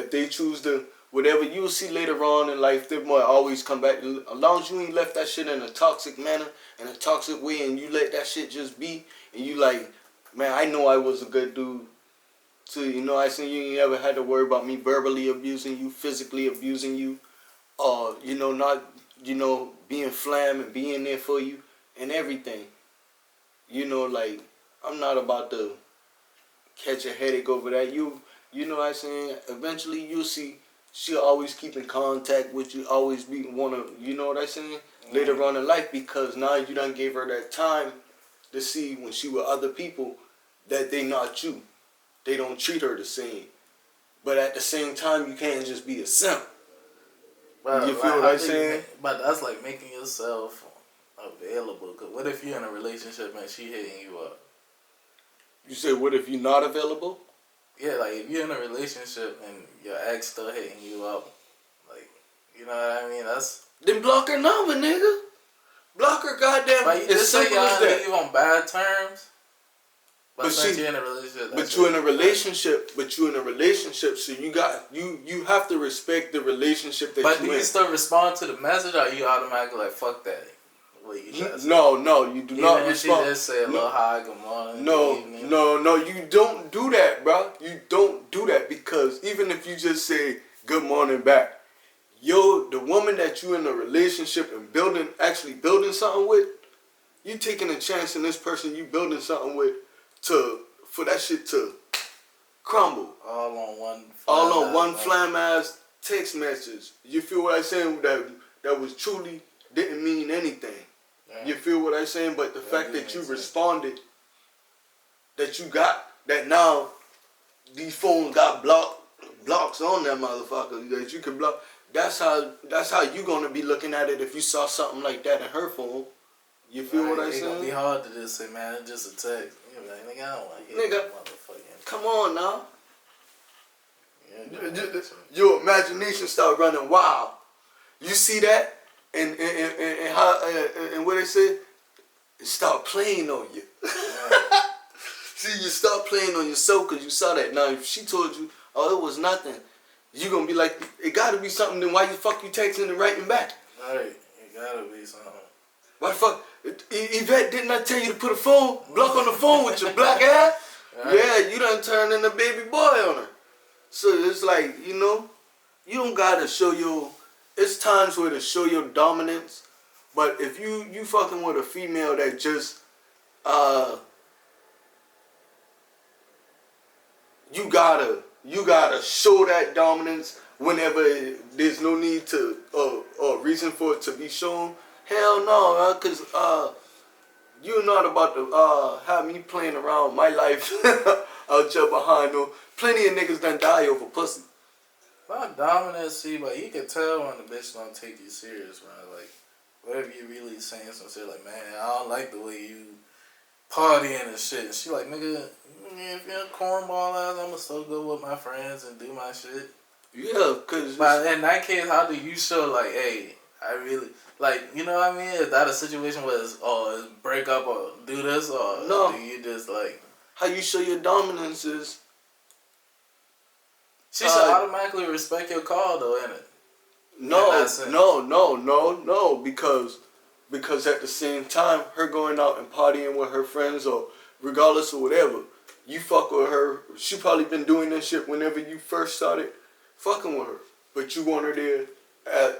if they choose to, whatever you'll see later on in life, they might always come back. As long as you ain't left that shit in a toxic manner, in a toxic way, and you let that shit just be, and you like, man, I know I was a good dude. So, you know, I said you ain't ever had to worry about me verbally abusing you, physically abusing you, or, you know, not, you know, being flam and being there for you and everything. You know, like, I'm not about to catch a headache over that. You know what I'm saying? Eventually you'll see she'll always keep in contact with you, always be wanna, you know what I'm saying? Later on in life, because now you done gave her that time to see when she with other people that they not you. They don't treat her the same. But at the same time, you can't just be a simp. But you feel what I'm saying? But that's like making yourself available. Cause what if you're in a relationship and she hitting you up? You say, what if you're not available? Yeah, like if you're in a relationship and your ex still hitting you up, like, you know what I mean? That's... Then block her number, nigga. Block her goddamn. But you just say y'all leave on bad terms. But you're in a relationship. But you're in a relationship. But you're in a relationship, so you have to respect the relationship that you're in. But do you still respond to the message, or you automatically like fuck that? No, you do not respond. She just say a little hi, good morning. No, you don't do that, bro. You don't do that, because even if you just say good morning back, the woman that you in a relationship and actually building something with, you taking a chance in this person you building something with for that shit to crumble. All on one flam ass text message. You feel what I'm saying? That was truly didn't mean anything. Yeah. You feel what I'm saying? But the fact that you responded, that you got, that now these phones got blocks on that motherfucker that you can block. That's how you gonna be looking at it if you saw something like that in her phone. You feel what I'm saying? It's gonna be hard to just say, man, it's just a text. You're like, nigga, I don't want to hear that motherfucking. Come on now. Yeah, your imagination start running wild. You see that? And what they say, it start playing on you. Yeah. See, you start playing on yourself because you saw that. Now, if she told you, oh, it was nothing, you gonna be like, it gotta be something. Then why the fuck you texting and writing back? Right, it gotta be something. Why the fuck? Yvette, didn't I tell you to put a block on the phone with your black ass? Right. Yeah, you done turned into baby boy on her. So it's like, you know, you don't gotta show your. It's times where to show your dominance, but if you fucking with a female that just you gotta show that dominance whenever there's no need to or reason for it to be shown. Hell no, cause you're not about to have me playing around my life out your behind. No, plenty of niggas done die over pussy. Not dominance, but you can tell when the bitch don't take you serious, man. Like, whatever you really saying some shit, like, man, I don't like the way you partying and shit. And she like, nigga, if you're a cornball ass, I'ma still go with my friends and do my shit. Yeah, cause. But in that case, how do you show like, hey, I really like, you know what I mean? Is that a situation where it's break up or do this, or no? Do you just like how you show your dominance is? She should automatically respect your call, though, innit? No, because at the same time, her going out and partying with her friends or regardless of whatever, you fuck with her. She probably been doing this shit whenever you first started fucking with her, but you want her there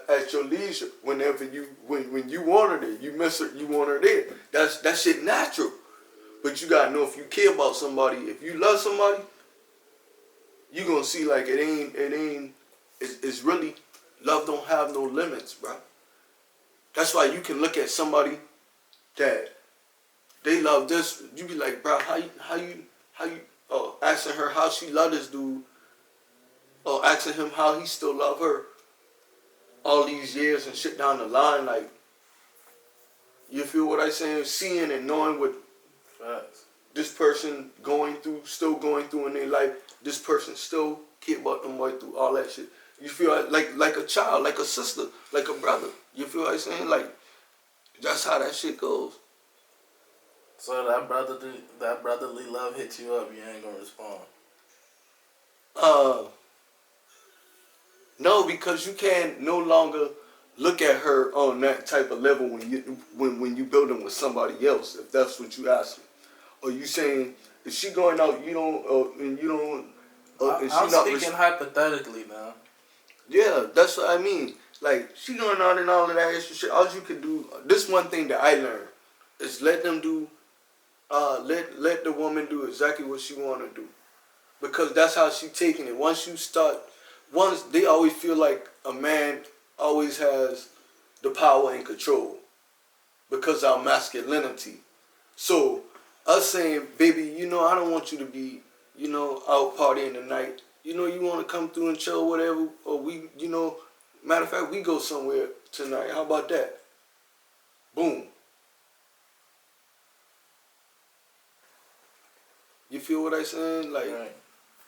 at your leisure. Whenever when you want her there, you miss her, you want her there. That shit natural. But you gotta know if you care about somebody, if you love somebody, you gonna see like it's really, love don't have no limits, bro. That's why you can look at somebody that they love this, you be like, bro, how you asking her how she love this dude, or asking him how he still love her all these years and shit down the line, like, you feel what I'm saying? Seeing and knowing what this person still going through in their life. This person still care about them right through all that shit. You feel like a child, like a sister, like a brother. You feel what I'm saying? Like, that's how that shit goes. So that brotherly love hits you up, you ain't gonna respond. No, because you can no longer look at her on that type of level when you building with somebody else. If that's what you asking, or you saying if she going out, you don't, and you don't, and she I'm not. speaking hypothetically now. Yeah, that's what I mean. Like she going out and all of that extra shit. All you can do. This one thing that I learned is let them do. Let the woman do exactly what she want to do, because that's how she taking it. Once they always feel like a man always has the power and control because of our masculinity. So us saying, baby, I don't want you to be, out partying tonight. You want to come through and chill, whatever, or matter of fact, we go somewhere tonight. How about that? Boom. You feel what I'm saying? Like, Right.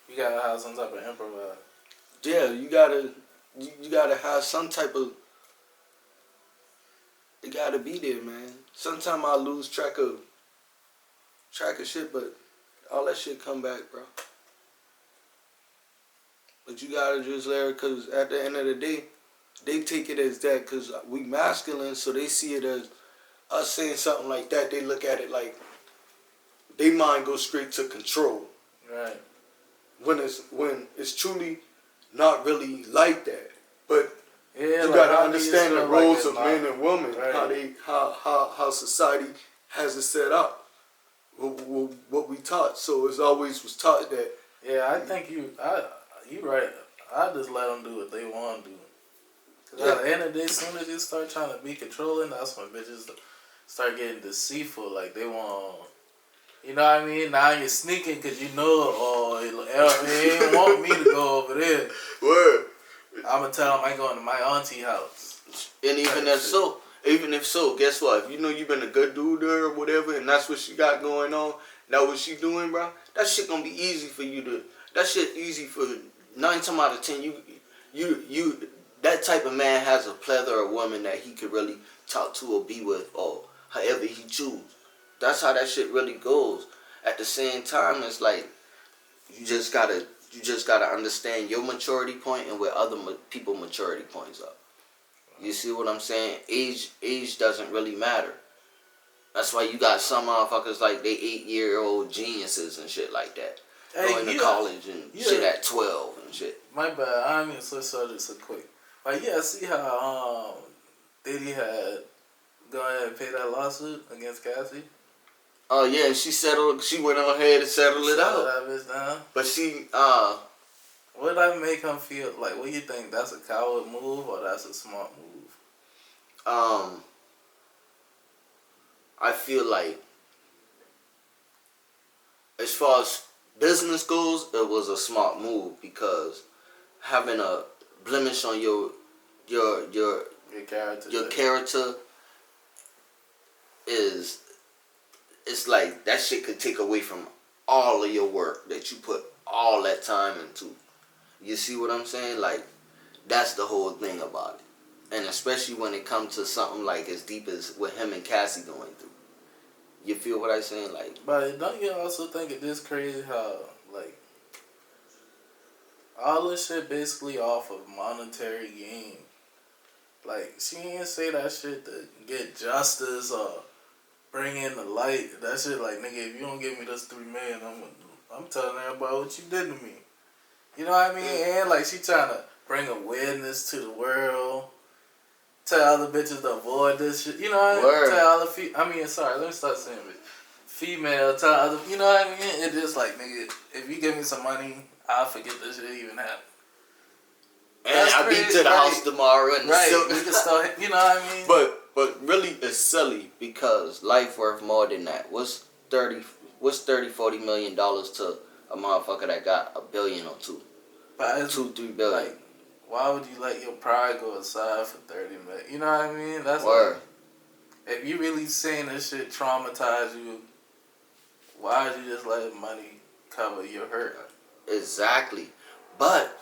You gotta have some type of improvise. yeah, you gotta have some type of. It gotta be there, man. Sometimes I lose track of shit, but all that shit come back, bro. But you gotta just let her, cause at the end of the day, they take it as that, cause we masculine, so they see it as us saying something like that. They look at it like they mind goes straight to control. Right. When it's truly not really like that, but Yeah, you like, gotta how understand the niggas feel roles like of men and women, right. how society has it set up, what we taught. So it's always was taught that. Yeah, I think you right. I just let them do what they want to do. Cause at the end of the day, as soon as you start trying to be controlling, that's when bitches start getting deceitful. Like they want, you know what I mean? Now you're sneaking because you know, he didn't want me to go over there. Word. I'm gonna tell him I going to my auntie house. And even if so, guess what? If you know you've been a good dude to her or whatever, and that's what she got going on, that what she doing, bro, that shit gonna be easy for you to. That shit easy for 9 times out of 10. You that type of man has a plethora of women that he could really talk to or be with or however he choose. That's how that shit really goes. At the same time, it's like you just gotta understand your maturity point and where other people maturity points are. You see what I'm saying? Age doesn't really matter. That's why you got some motherfuckers like they 8-year-old geniuses and shit like that. Going to college and shit at 12 and shit. My bad. I mean, switch subjects so quick. But yeah, see how Diddy had go ahead and pay that lawsuit against Cassie? Oh yeah, and she went on ahead and settled it out. That bitch down. But she what did I make him feel like? What do you think? That's a coward move or that's a smart move? I feel like as far as business goes, it was a smart move because having a blemish on your character is, it's like that shit could take away from all of your work that you put all that time into. You see what I'm saying? Like, that's the whole thing about it. And especially when it comes to something like as deep as what him and Cassie going through. You feel what I'm saying? Like, but don't you also think it is crazy how, like, all this shit basically off of monetary gain. Like, she ain't say that shit to get justice or bring in the light. That shit like, nigga, if you don't give me this $3 million, I'm telling everybody what you did to me. You know what I mean? And like, she trying to bring awareness to the world. Tell other bitches to avoid this shit. You know what I mean? Tell other let me start saying it. Female, tell other, you know what I mean? It's just like, nigga, if you give me some money, I'll forget this shit even happened. And I'll be to the house tomorrow and we can start, you know what I mean? But really it's silly because life worth more than that. What's 30, $40 million to a motherfucker that got $1 billion or two? But $2-3 billion. Like, why would you let your pride go aside for 30 million? You know what I mean? That's Word. Like, if you really saying this shit traumatize you, why would you just let money cover your hurt? Exactly. But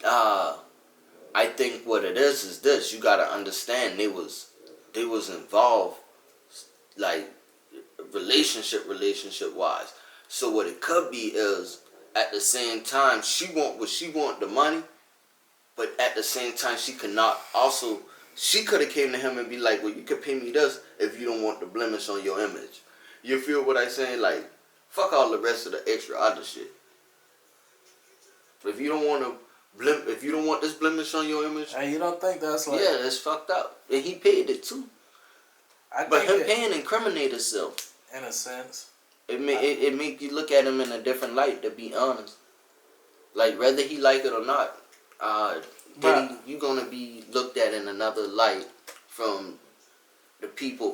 I think what it is this. You gotta understand they was involved, like, relationship wise. So what it could be is at the same time she want the money, but at the same time, she could not also. She could have came to him and be like, well, you could pay me this if you don't want the blemish on your image. You feel what I'm saying? Like, fuck all the rest of the extra other shit. If you don't want to if you don't want this blemish on your image, And you don't think that's like... yeah, it's fucked up. And he paid it too. But him paying incriminate himself. In a sense. It make you look at him in a different light, to be honest. Like, whether he like it or not, you're gonna be looked at in another light from the people